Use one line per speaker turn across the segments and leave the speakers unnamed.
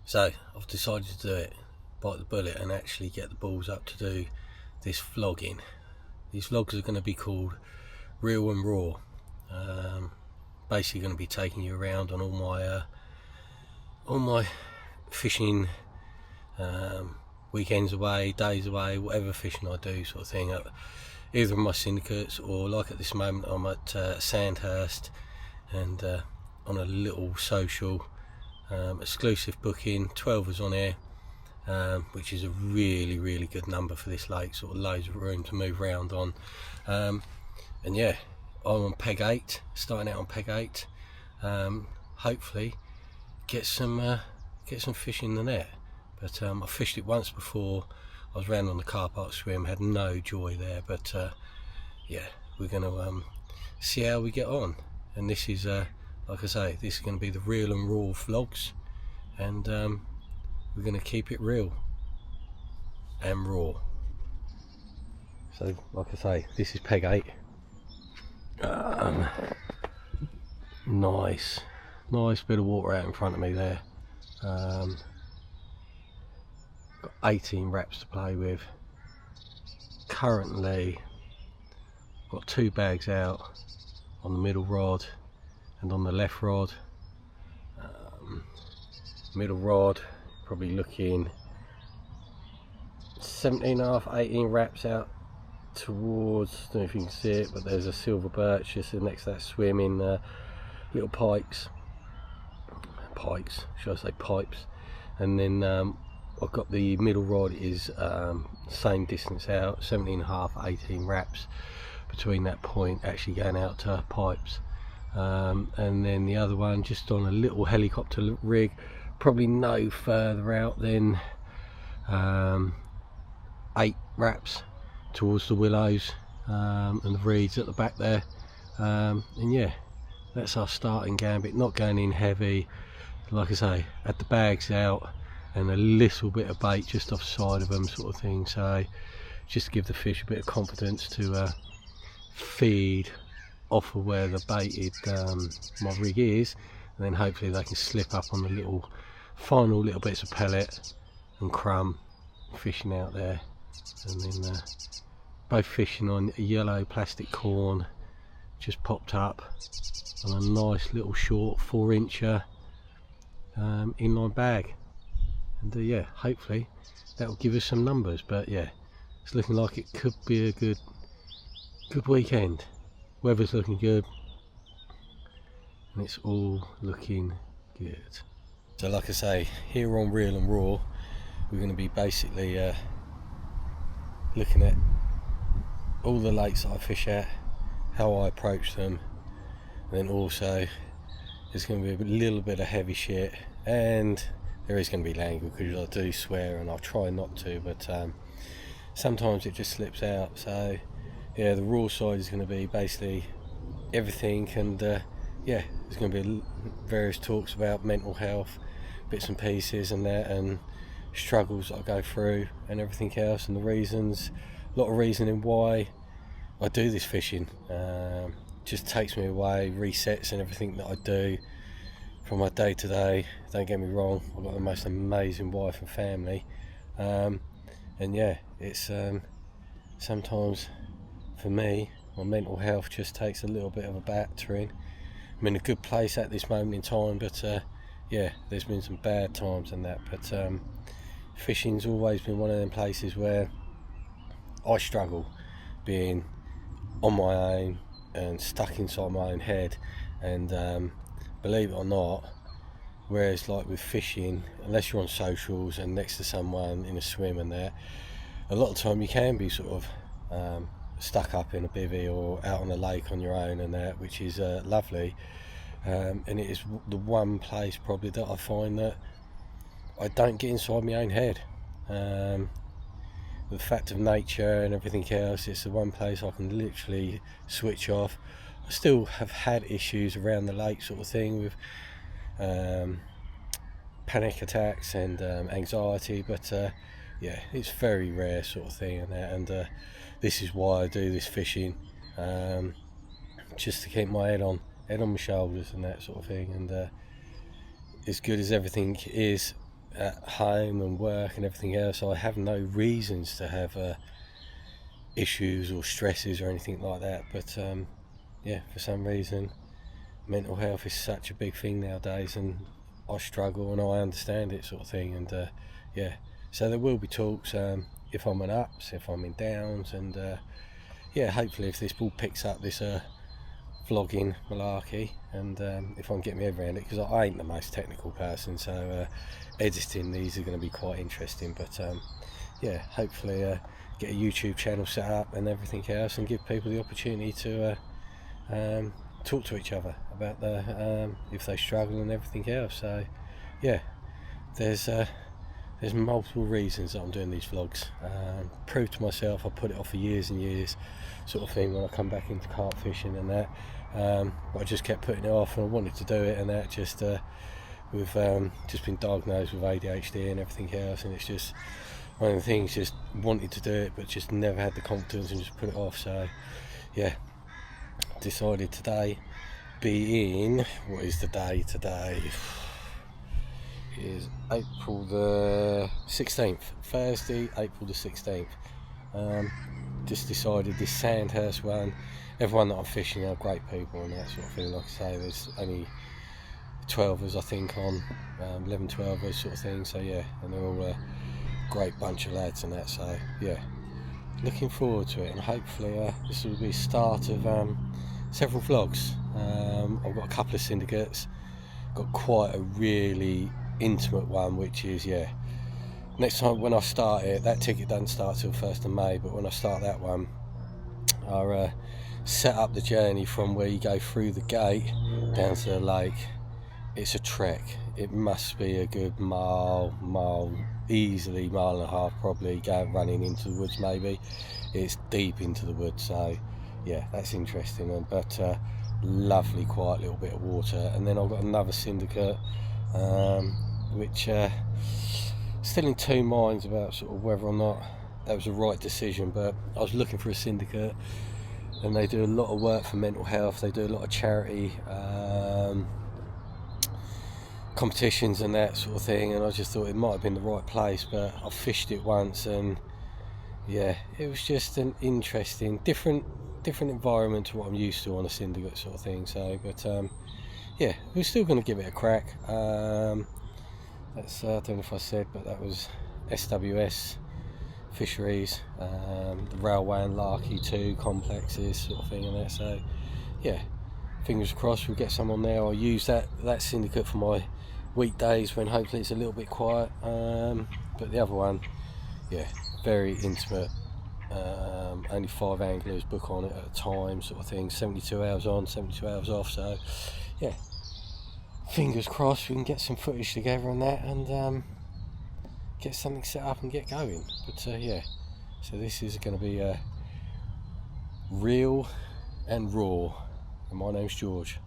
So I've decided to do it, bite the bullet and actually get the balls up to do this vlogging. These vlogs are going to be called Real and Raw. Basically going to be taking you around on all my fishing, weekends away, days away, whatever fishing I do, sort of thing, either of my syndicates or, like at this moment, I'm at Sandhurst and on a little social exclusive booking. 12 was on air, which is a really good number for this lake, sort of loads of room to move around on. And yeah, I'm on peg 8, starting out on peg 8. Hopefully get some fish in the net. But I fished it once before. I was round on the car park swim, had no joy there. But yeah, we're going to see how we get on. And this is, like I say, this is going to be the Real and Raw vlogs, and we're going to keep it real and raw. So, like I say, this is peg 8. Nice bit of water out in front of me there. Got 18 wraps to play with. Currently got 2 bags out on the middle rod and on the left rod. Middle rod probably looking 17.5, 18 wraps out towards, I don't know if you can see it, but there's a silver birch just next to that swim in little pipes, should I say pipes. And then I've got the middle rod is same distance out, 17.5, 18 wraps between that point, actually going out to pipes. And then the other one just on a little helicopter rig, probably no further out than 8 wraps towards the willows and the reeds at the back there. And yeah, that's our starting gambit, not going in heavy. Like I say, had the bags out and a little bit of bait just offside of them, sort of thing, so just to give the fish a bit of confidence to feed off of where the baited my rig is, and then hopefully they can slip up on the final little bits of pellet and crumb fishing out there. And then both fishing on a yellow plastic corn just popped up on a nice little short 4-incher inline bag. And yeah, hopefully that will give us some numbers. But yeah, it's looking like it could be a good weekend. Weather's looking good and it's all looking good. So like I say, here on Real and Raw, we're going to be basically looking at all the lakes that I fish at, how I approach them, and then also there's going to be a little bit of heavy shit, and there is going to be language because I do swear and I'll try not to, but sometimes it just slips out. So yeah, the raw side is going to be basically everything, and yeah, there's going to be various talks about mental health, bits and pieces and that, and struggles that I go through and everything else, and the reasons, a lot of reasoning why I do this fishing. Just takes me away, resets and everything that I do from my day to day. Don't get me wrong, I've got the most amazing wife and family, and yeah, it's sometimes for me my mental health just takes a little bit of a battering. I'm in a good place at this moment in time, but yeah, there's been some bad times and that, but fishing's always been one of them places where I struggle, being on my own and stuck inside my own head. And believe it or not, whereas like with fishing, unless you're on socials and next to someone in a swim and that, a lot of the time you can be sort of stuck up in a bivvy or out on a lake on your own and that, which is lovely, and it is the one place probably that I find that I don't get inside my own head. The fact of nature and everything else, it's the one place I can literally switch off. I still have had issues around the lake, sort of thing, with panic attacks and anxiety, but yeah, it's very rare, sort of thing, and that, and this is why I do this fishing, just to keep my head on my shoulders and that sort of thing. And as good as everything is at home and work and everything else, I have no reasons to have issues or stresses or anything like that. But yeah, for some reason mental health is such a big thing nowadays, and I struggle and I understand it, sort of thing. And yeah, so there will be talks, if I'm in ups, if I'm in downs, and yeah, hopefully if this ball picks up this vlogging malarkey, and if I can get my head around it, because I ain't the most technical person, so editing these are going to be quite interesting. But yeah, hopefully get a YouTube channel set up and everything else, and give people the opportunity to talk to each other about if they struggle and everything else. So yeah, there's multiple reasons that I'm doing these vlogs. Prove to myself I put it off for years and years, sort of thing, when I come back into carp fishing and that. But I just kept putting it off, and I wanted to do it, and that just with just been diagnosed with ADHD and everything else, and it's just one of the things, just wanted to do it but just never had the confidence and just put it off. So yeah, decided today, being, what is the day today? It is April the 16th, Thursday, April the 16th. Just decided this Sandhurst one, everyone that I'm fishing are great people and that sort of thing. Like I say, there's only 12ers I think on, 11 12ers sort of thing, so yeah, and they're all a great bunch of lads and that. So yeah, looking forward to it, and hopefully this will be the start of several vlogs. I've got a couple of syndicates, got quite a really intimate one, which is, yeah, next time when I start it, that ticket doesn't start till 1st of May, but when I start that one, I'll set up the journey from where you go through the gate down to the lake. It's a trek. It must be a good easily mile and a half, probably, going running into the woods. Maybe it's deep into the woods, so yeah, that's interesting. But lovely quiet little bit of water. And then I've got another syndicate, which still in two minds about sort of whether or not that was the right decision. But I was looking for a syndicate, and they do a lot of work for mental health, they do a lot of charity competitions and that sort of thing, and I just thought it might have been the right place. But I fished it once, and yeah, it was just an interesting different environment to what I'm used to on a syndicate sort of thing. So but yeah, we're still going to give it a crack. That's I don't know if I said, but that was SWS Fisheries, the Railway and Larky 2 complexes sort of thing and that. So yeah, fingers crossed we'll get some on there. I'll use that syndicate for my weekdays when hopefully it's a little bit quiet. But the other one, yeah, very intimate. Only 5 anglers book on it at a time sort of thing, 72 hours on, 72 hours off. So yeah, fingers crossed we can get some footage together on that, and get something set up and get going. But yeah, so this is going to be real and raw, and my name's George,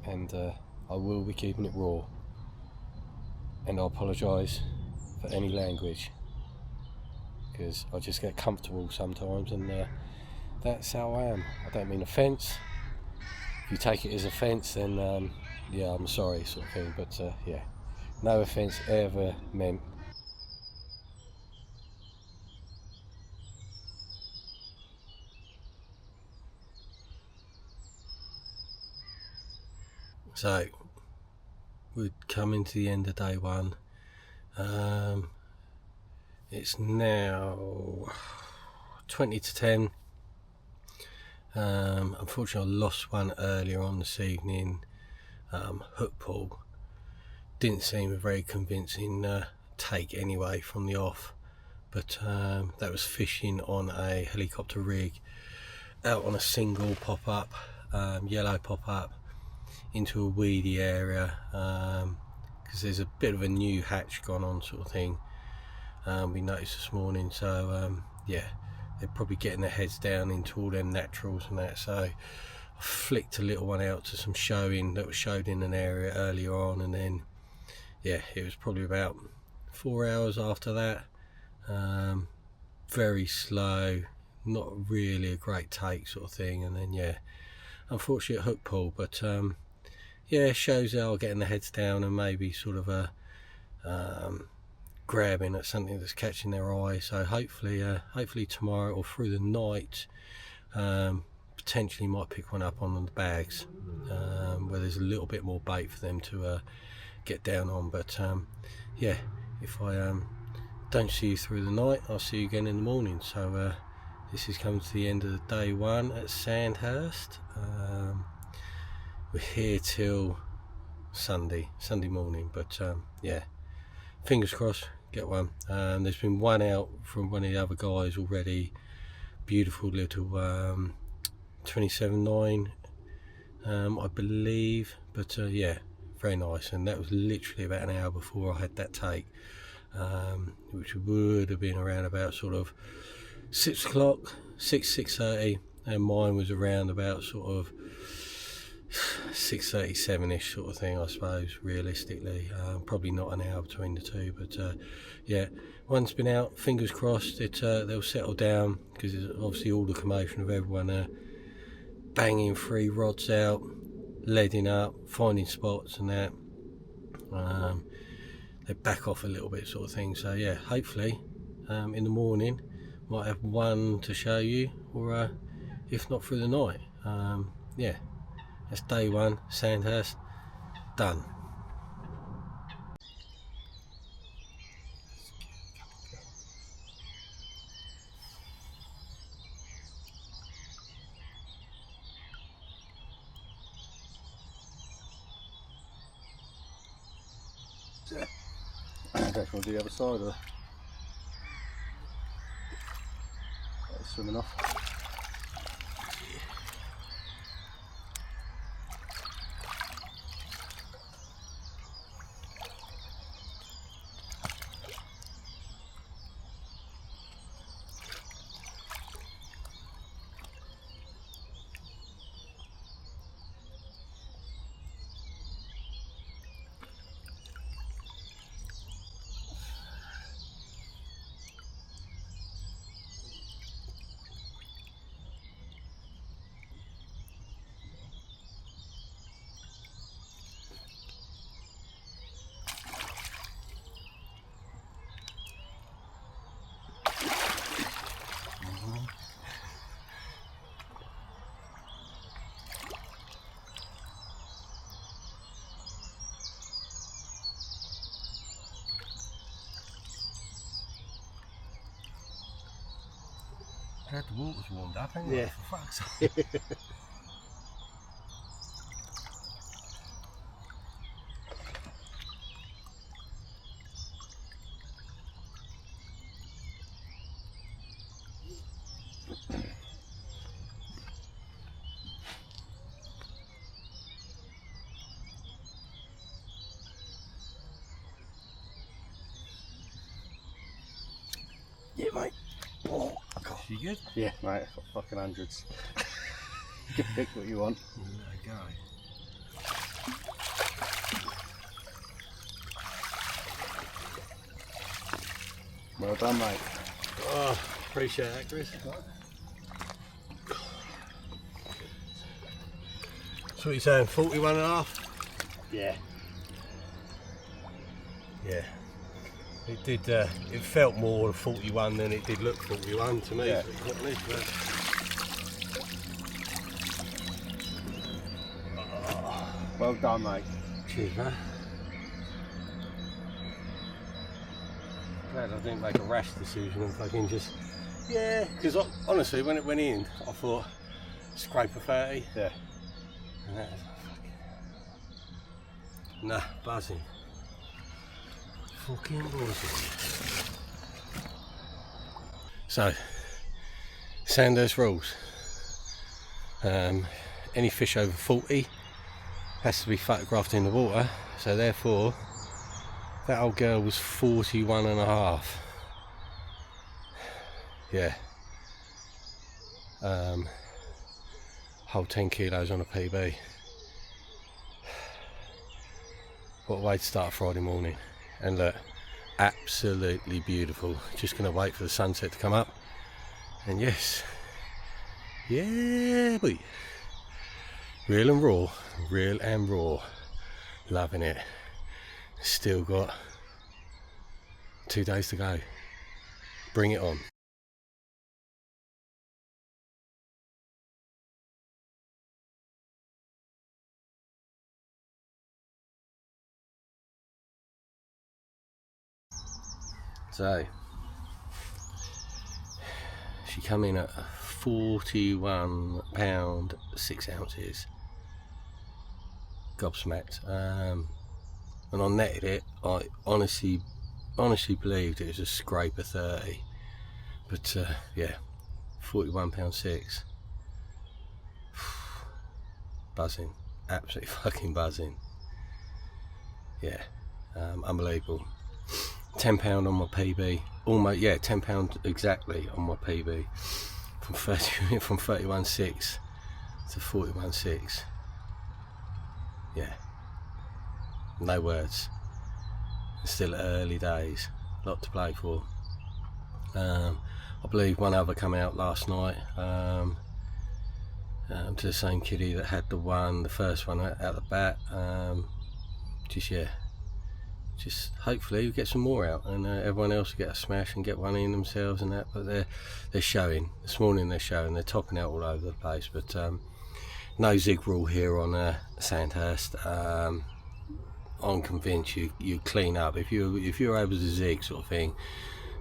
and I will be keeping it raw, and I apologise for any language, because I just get comfortable sometimes, and that's how I am. I don't mean offence. If you take it as offence, then yeah, I'm sorry, sort of thing. But yeah, no offence ever meant. So we're coming to the end of day one. It's now 20 to 10. Unfortunately I lost one earlier on this evening. Hook pull didn't seem a very convincing take anyway from the off, but that was fishing on a helicopter rig out on a single pop-up, yellow pop-up, into a weedy area, because there's a bit of a new hatch gone on sort of thing, we noticed this morning. So yeah, they're probably getting their heads down into all them naturals and that. So I flicked a little one out to some showing that was showed in an area earlier on, and then yeah, it was probably about 4 hours after that. Very slow, not really a great take sort of thing, and then yeah, unfortunate hook pull. But yeah, shows they are getting the heads down and maybe sort of grabbing at something that's catching their eye. So hopefully tomorrow or through the night, potentially might pick one up on the bags, where there's a little bit more bait for them to get down on. But yeah, if I don't see you through the night, I'll see you again in the morning. So this is coming to the end of the day one at Sandhurst. We're here till Sunday morning, but yeah, fingers crossed get one. There's been one out from one of the other guys already, beautiful little 27.9 I believe, but yeah, very nice. And that was literally about an hour before I had that take, which would have been around about sort of 6 o'clock, 6:30, and mine was around about sort of 6:37ish sort of thing, I suppose, realistically. Probably not an hour between the two, but yeah, one's been out, fingers crossed they'll settle down, because it's obviously all the commotion of everyone banging 3 rods out, leading up, finding spots and that. They back off a little bit sort of thing. So yeah, hopefully in the morning might have one to show you, or if not through the night. Yeah, that's day one, Sandhurst, done.
That's on the other side, or swimming off.
Glad the water's warmed up, ain't it?
Yeah.
For fuck's sake.
Yeah, mate. Oh, God.
You good?
Yeah, mate, I've got fucking hundreds. You can pick what you want.
There you go.
Well done, mate.
Oh, appreciate that, Chris. So what you saying, 41 and a half?
Yeah.
Yeah. It did, it felt more 41 than it did look 41 to me.
Yeah. Well done, mate.
Cheers, man. Glad I didn't make a rash decision and fucking just, yeah, because honestly, when it went in, I thought, scrape a 30.
Yeah.
And that was fucking, nah, buzzing. Fucking buzzing. So, Sandhurst rules. Any fish over 40 has to be photographed in the water, so therefore that old girl was 41 and a half. Yeah. Whole 10 kilos on a PB. What a way to start Friday morning. And look, absolutely beautiful. Just gonna wait for the sunset to come up. And yes, yeah boy, real and raw, real and raw. loving it. Still got 2 days to go. Bring it on. So she come in at £41 6 ounces. Gobsmacked. When I netted it, I honestly believed it was a scraper 30, but yeah, £41 6. Buzzing, absolutely fucking buzzing. Yeah, unbelievable. £10 on my PB, almost, yeah, £10 exactly on my PB, from 31.6 to 41.6. Yeah, no words. It's still early days, lot to play for. I believe one other come out last night, to the same kiddie that had the first one out the bat. Just hopefully we get some more out, and everyone else will get a smash and get one in themselves and that. But they're showing this morning. They're topping out all over the place. But no zig rule here on Sandhurst. I'm convinced you clean up if you're able to zig, sort of thing.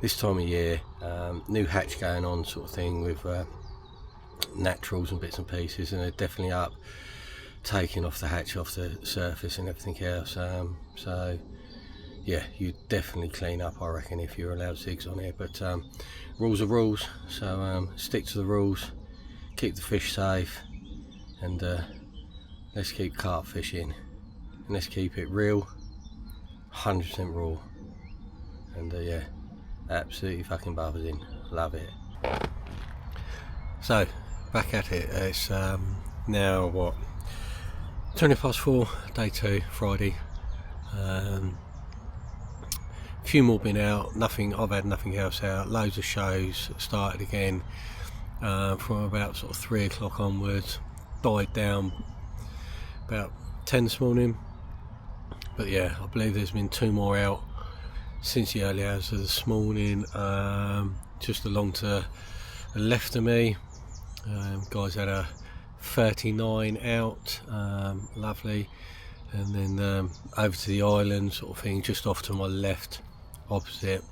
This time of year, new hatch going on, sort of thing, with naturals and bits and pieces, and they're definitely up, taking off the hatch off the surface and everything else. So yeah, you definitely clean up, I reckon, if you're allowed zigs on here. But rules are rules, so stick to the rules, keep the fish safe, and let's keep carp fishing, and let's keep it real, 100% raw, and yeah, absolutely fucking buzzing, love it. So back at it. It's now what, 4:20, day 2, Friday. Few more been out, nothing. I've had nothing else out. Loads of shows started again from about sort of 3 o'clock onwards. Died down about 10 this morning, but yeah, I believe there's been 2 more out since the early hours of this morning. Just along to the left of me, guys had a 39 out, lovely, and then over to the island, sort of thing, just off to my left, opposite.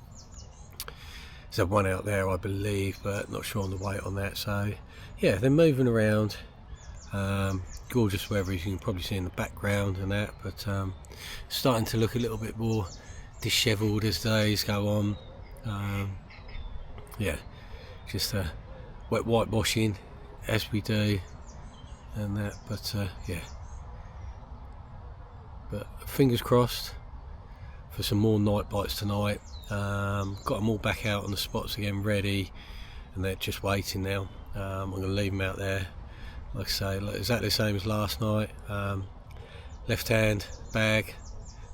There's a one out there, I believe, but not sure on the weight on that. So yeah, they're moving around. Gorgeous weather, as you can probably see in the background and that, but starting to look a little bit more dishevelled as days go on. Yeah, just wet whitewashing as we do and that, but yeah, but fingers crossed for some more night bites tonight. Got them all back out on the spots again, ready, and they're just waiting now. I'm going to leave them out there, like I say, exactly the same as last night. Left hand bag,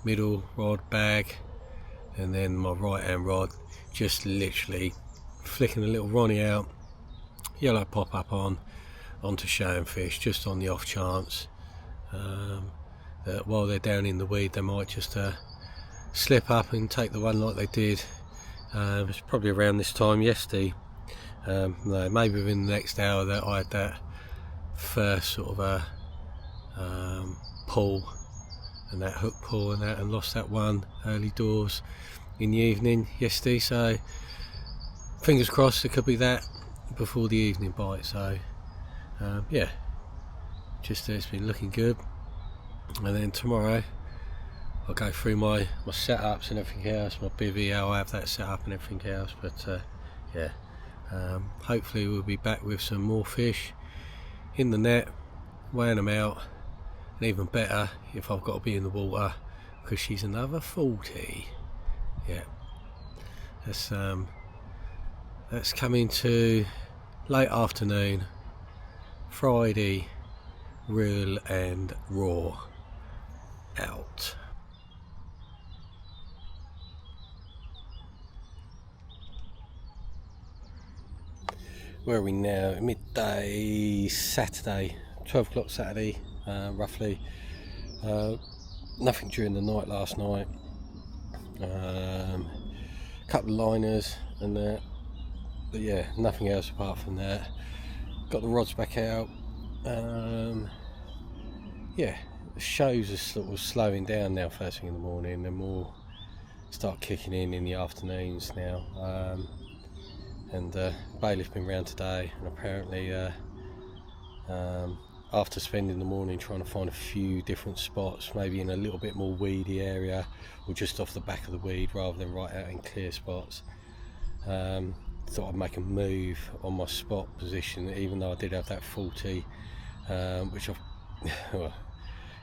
middle rod bag, and then my right hand rod, just literally flicking a little Ronnie out, yellow pop up onto showing fish, just on the off chance that while they're down in the weed they might just slip up and take the one like they did. It's probably around this time yesterday, no, maybe within the next hour, that I had that first sort of pull, and that hook pull and that, and lost that one early doors in the evening yesterday. So fingers crossed it could be that before the evening bite. So yeah, just it's been looking good. And then tomorrow I'll go through my setups and everything else, my bivvy, how I have that set up and everything else. But yeah, hopefully we'll be back with some more fish in the net, weighing them out, and even better if I've got to be in the water, because she's another 40. Yeah, that's coming to late afternoon Friday, reel and raw out. Where are we now? Midday Saturday, 12 o'clock Saturday, roughly. nothing during the night last night. Couple of liners and that, but yeah, nothing else apart from that. Got the rods back out. Yeah, the shows are sort of slowing down now first thing in the morning. They're more start kicking in the afternoons now. And Bailey's been round today, and apparently after spending the morning trying to find a few different spots, maybe in a little bit more weedy area or just off the back of the weed rather than right out in clear spots, thought I'd make a move on my spot position, even though I did have that 40, which I've well,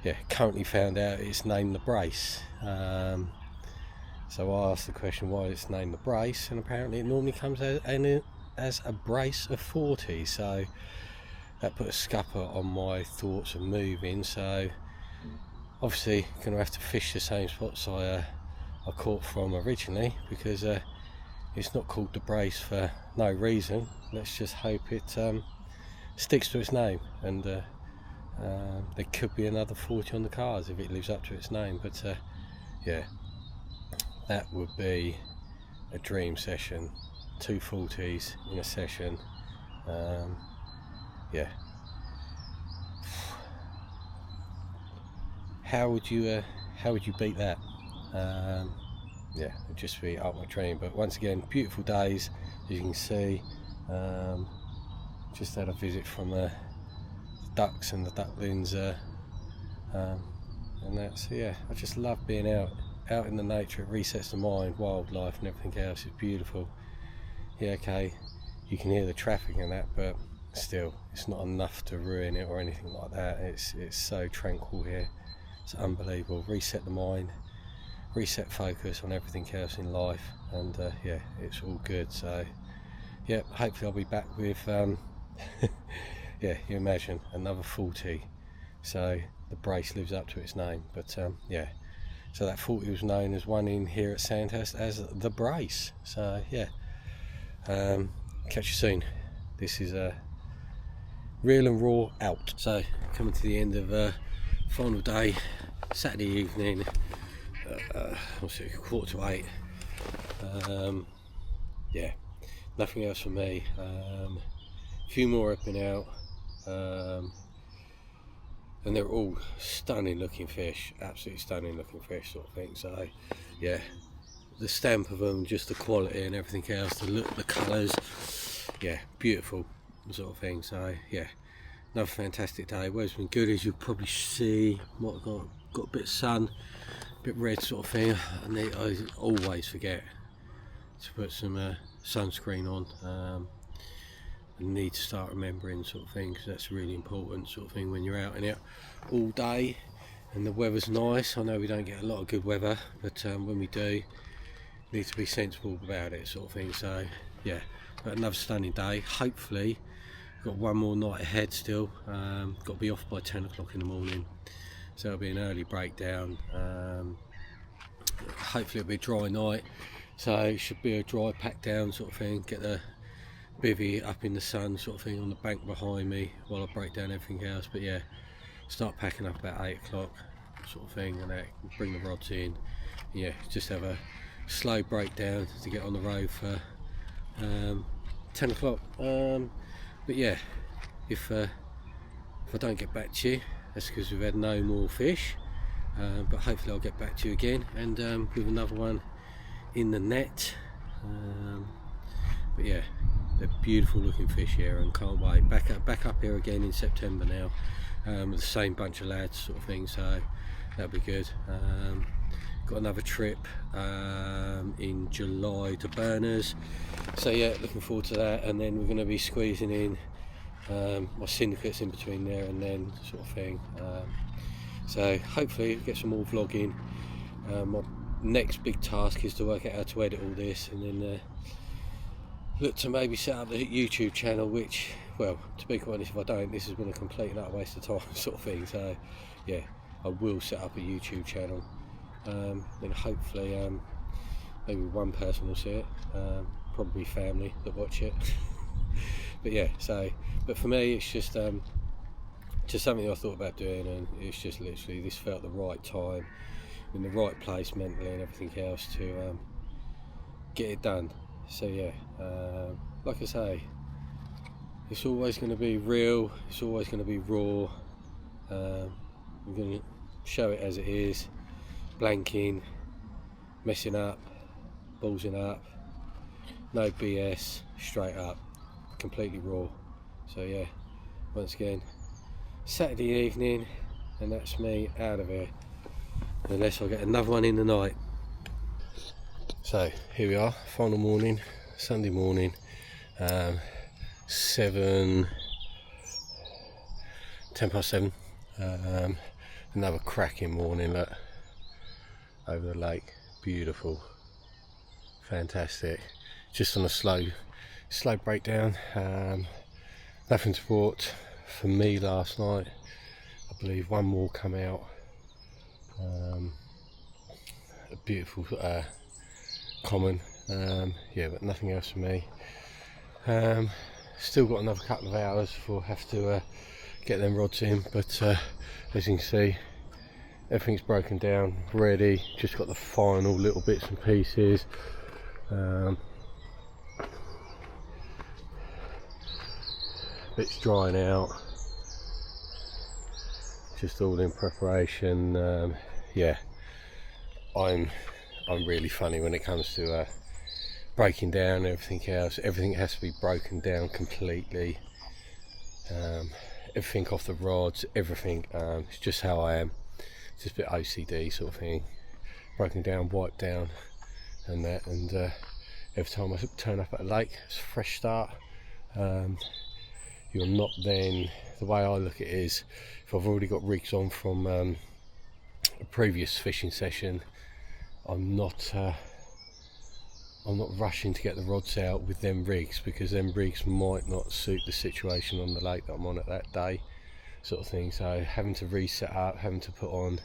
yeah, currently found out it's named the Brace. So I asked the question why it's named the Brace, and apparently it normally comes as a brace of 40, so that put a scupper on my thoughts of moving. So obviously going to have to fish the same spots I caught from originally, because it's not called the Brace for no reason. Let's just hope it sticks to its name, and there could be another 40 on the cards if it lives up to its name. But yeah, that would be a dream session. 2 40s in a session. Yeah. How would you beat that? Yeah, it'd just be up my dream. But once again, beautiful days, as you can see. Just had a visit from the ducks and the ducklings, and that's, yeah, I just love being out in the nature. It resets the mind, wildlife and everything else is beautiful. Yeah, okay, you can hear the traffic and that, but still, it's not enough to ruin it or anything like that. It's so tranquil here. It's unbelievable. Reset the mind, reset focus on everything else in life, and yeah, it's all good. So yeah, hopefully I'll be back with yeah, you imagine, another 40. So the Brace lives up to its name. But yeah, so that 40 was known as one in here at Sandhurst as the Brace. So yeah, catch you soon. This is Real and Raw out. So coming to the end of final day, Saturday evening, what's it, 7:45. Yeah, nothing else for me. A few more have been out, and they're all stunning looking fish, absolutely stunning looking fish sort of thing. So yeah, the stamp of them, just the quality and everything else, the look, the colours, yeah, beautiful sort of thing. So yeah, another fantastic day. Weather's been good, as you'll probably see. Might have got a bit of sun, a bit red sort of thing. I always forget to put some sunscreen on. I need to start remembering sort of thing, because that's really important sort of thing when you're out and out all day and the weather's nice. I know we don't get a lot of good weather, but when we do, need to be sensible about it sort of thing. So yeah, but another stunning day. Hopefully got one more night ahead still. Got to be off by 10 o'clock in the morning, so it'll be an early breakdown. Hopefully it'll be a dry night, so it should be a dry pack down sort of thing. Get the bivvy up in the sun sort of thing on the bank behind me while I break down everything else. But yeah, start packing up about 8 o'clock sort of thing, and that, bring the rods in. Yeah, just have a slow breakdown to get on the road for 10 o'clock. But yeah, if I don't get back to you, that's because we've had no more fish. But hopefully I'll get back to you again, and with another one in the net. But yeah, they're beautiful looking fish here, and can't wait. Back up here again in September now, with the same bunch of lads sort of thing, so that'll be good. Got another trip in July to Burners, so yeah, looking forward to that. And then we're going to be squeezing in my syndicates in between there and then sort of thing. So hopefully get some more vlogging. My next big task is to work out how to edit all this, and then look to maybe set up the YouTube channel, which, well, to be quite honest, if I don't, this has been a complete and utter waste of time sort of thing. So yeah, I will set up a YouTube channel, then hopefully maybe one person will see it, probably family that watch it. But yeah, so, but for me it's just just something I thought about doing, and it's just literally, this felt the right time, in the right place mentally and everything else to get it done. So yeah, like I say, it's always going to be real, it's always going to be raw. I'm going to show it as it is, blanking, messing up, ballsing up, no BS, straight up, completely raw. So yeah, once again, Saturday evening, and that's me out of here, unless I get another one in the night. So here we are, final morning, Sunday morning, 10 past 7. Another cracking morning, look, over the lake, beautiful, fantastic. Just on a slow breakdown. Nothing to report for me last night. I believe one more come out. A beautiful common. Yeah, but nothing else for me. Still got another couple of hours before I have to get them rods in, but as you can see, everything's broken down, ready. Just got the final little bits and pieces. Bits drying out, just all in preparation. Yeah, I'm really funny when it comes to breaking down everything else. Everything has to be broken down completely. Everything off the rods, everything. It's just how I am. It's just a bit OCD sort of thing. Broken down, wiped down, and that. And every time I turn up at a lake, it's a fresh start. You're not then, the way I look at it is, if I've already got rigs on from a previous fishing session, I'm not rushing to get the rods out with them rigs, because them rigs might not suit the situation on the lake that I'm on at that day, sort of thing. So having to reset up, having to put on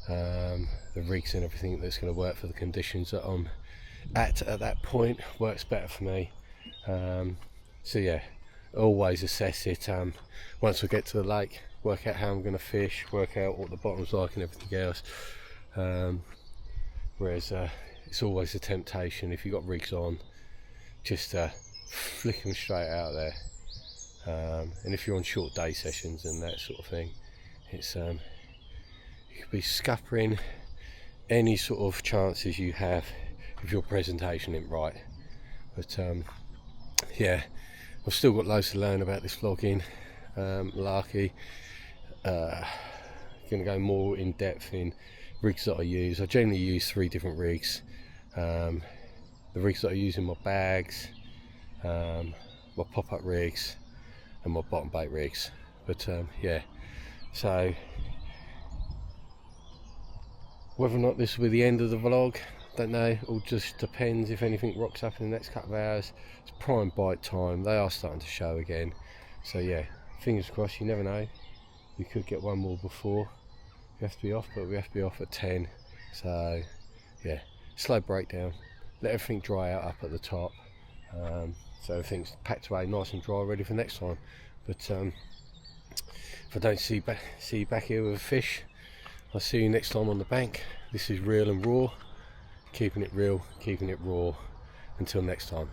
the rigs and everything that's going to work for the conditions that I'm at that point works better for me. So yeah, always assess it once I get to the lake, work out how I'm going to fish, work out what the bottom's like and everything else. Whereas it's always a temptation, if you've got rigs on, just flick them straight out there. And if you're on short day sessions and that sort of thing, it's you could be scuppering any sort of chances you have if your presentation isn't right. But yeah, I've still got loads to learn about this vlogging, malarkey. Going to go more in depth in rigs that I use. I generally use 3 different rigs. The rigs that I use in my bags, my pop-up rigs, and my bottom bait rigs. But yeah, so whether or not this will be the end of the vlog, don't know. It all just depends if anything rocks up in the next couple of hours. It's prime bite time, they are starting to show again, so yeah, fingers crossed. You never know, we could get one more before we have to be off, but we have to be off at 10. So yeah, slow breakdown, let everything dry out up at the top, so everything's packed away nice and dry, ready for next time. But if I don't see you back here with a fish, I'll see you next time on the bank. This is Real and Raw, keeping it real, keeping it raw. Until next time.